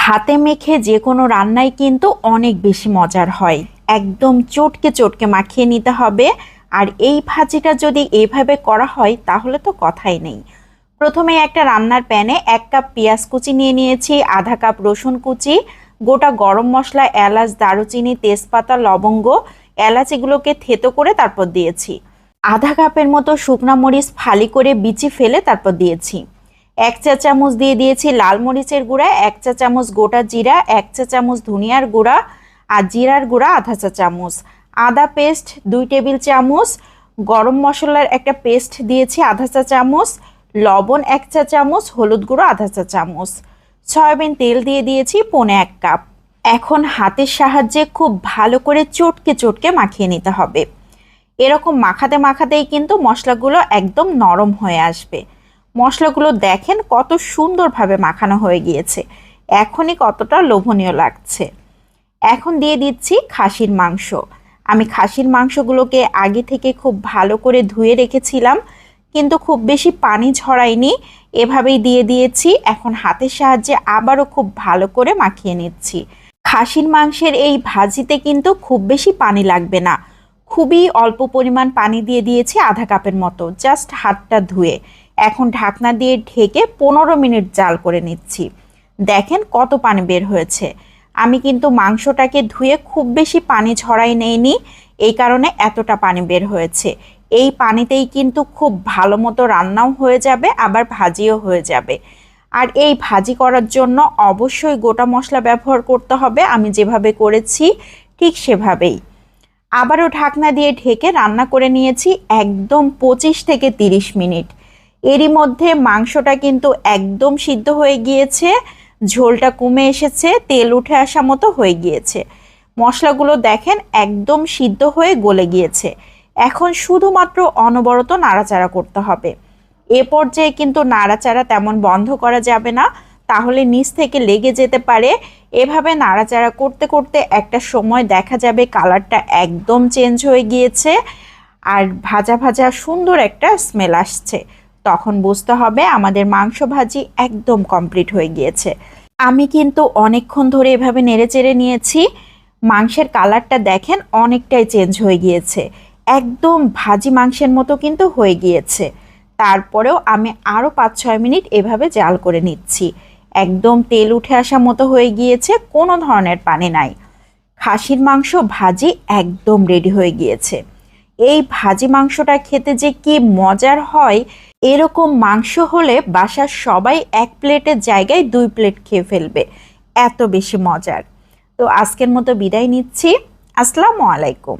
হাতে মেখে যে কোনো রান্নাই কিন্তু অনেক বেশি মজার হয়। একদম চটকে চটকে মাখিয়ে নিতে হবে। আর এই ভাজিটা যদি এইভাবে করা হয় তাহলে তো কথাই নেই। প্রথমে একটা রান্নার প্যানে 1 কাপ পেঁয়াজ কুচি নিয়ে নিয়েছি, আধা কাপ রসুন কুচি, গোটা গরম মশলা, এলাচ, দারুচিনি, তেজপাতা, লবঙ্গ, এলাচ এগুলোকে থেতো করে তারপর দিয়েছি। আধা কাপের মতো শুকনা মরিচ ফালি করে বিচি ফেলে তারপর দিয়েছি। 1 চা চামচ দিয়ে দিয়েছি লাল মরিচের গুঁড়া, 1 চা চামচ গোটা জিরা, 1 চা চামচ ধনিয়ার গুঁড়া আর জিরার গুঁড়া আধা চা চামচ, আদা পেস্ট 2 টেবিল চামচ, গরম মশলার একটা পেস্ট দিয়েছি আধা চা চামচ, লবণ 1 চা চামচ, হলুদ গুঁড়ো আধা চা চামচ, সয়াবিন তেল দিয়ে দিয়েছি 1.25 কাপ। এখন হাতের সাহায্যে খুব ভালো করে চটকে চটকে মাখিয়ে নিতে হবে। এরকম মাখাতে মাখাতেই কিন্তু মশলাগুলো একদম নরম হয়ে আসবে। মশলাগুলো দেখেন কত সুন্দরভাবে মাখানো হয়ে গিয়েছে, এখনই কতটা লোভনীয় লাগছে। এখন দিয়ে দিচ্ছি খাসির মাংস। আমি খাসির মাংসগুলোকে আগে থেকে খুব ভালো করে ধুয়ে রেখেছিলাম, কিন্তু খুব বেশি পানি ঝরাইনি, এভাবেই দিয়ে দিয়েছি। এখন হাতের সাহায্যে আবারও খুব ভালো করে মাখিয়ে নিচ্ছি। খাসির মাংসের এই ভাজিতে কিন্তু খুব বেশি পানি লাগবে না, খুবই অল্প পরিমাণ পানি দিয়ে দিয়েছি আধা কাপের মতো, জাস্ট হাতটা ধুয়ে। এখন ঢাকনা দিয়ে ঢেকে 15 মিনিট জাল করে নিচ্ছি। দেখেন কত পানি বের হয়েছে। আমি কিন্তু মাংসটাকে ধুয়ে খুব বেশি পানি ঝরাই নেইনি, এই কারণে এতটা পানি বের হয়েছে। এই পানিতেই কিন্তু খুব ভালো মতো রান্নাও হয়ে যাবে, আবার ভাজিও হয়ে যাবে। আর এই ভাজি করার জন্য অবশ্যই গোটা মশলা ব্যবহার করতে হবে, আমি যেভাবে করেছি ঠিক সেভাবেই। আবারও ঢাকনা দিয়ে ঢেকে রান্না করে নিয়েছি একদম 25 থেকে 30 মিনিট। এরই মধ্যে মাংসটা কিন্তু একদম সিদ্ধ হয়ে গিয়েছে, ঝোলটা কমে এসেছে, তেল উঠে আসা মতো হয়ে গিয়েছে। মশলাগুলো দেখেন একদম সিদ্ধ হয়ে গলে গিয়েছে। এখন শুধুমাত্র অনবরত নাড়াচাড়া করতে হবে। এ পর্যায়ে কিন্তু নাড়াচাড়া তেমন বন্ধ করা যাবে না, তাহলে নিচ থেকে লেগে যেতে পারে। এভাবে নাড়াচাড়া করতে করতে একটা সময় দেখা যাবে কালারটা একদম চেঞ্জ হয়ে গিয়েছে আর ভাজা ভাজা সুন্দর একটা স্মেল আসছে। তখন বুঝতে হবে আমাদের মাংস ভাজি একদম কমপ্লিট হয়ে গিয়েছে। আমি কিন্তু অনেকক্ষণ ধরে এভাবে নেড়েচেড়ে নিয়েছি। মাংসের কালারটা দেখেন অনেকটাই চেঞ্জ হয়ে গিয়েছে, একদম ভাজি মাংসের মতো কিন্তু হয়ে গিয়েছে। তারপরেও আমি আরও 5-6 মিনিট এভাবে জাল করে নিচ্ছি। একদম তেল উঠে আসা মতো হয়ে গিয়েছে, কোনো ধরনের পানি নাই। খাসির মাংস ভাজি একদম রেডি হয়ে গিয়েছে। এই ভাজি মাংসটা খেতে যে কি মজার হয়, এরকম মাংস হলে বাসার সবাই 1 প্লেটের জায়গায় 2 প্লেট খেয়ে ফেলবে, এত বেশি মজার। তো আজকের মতো বিদায় নিচ্ছি। আসসালামু আলাইকুম।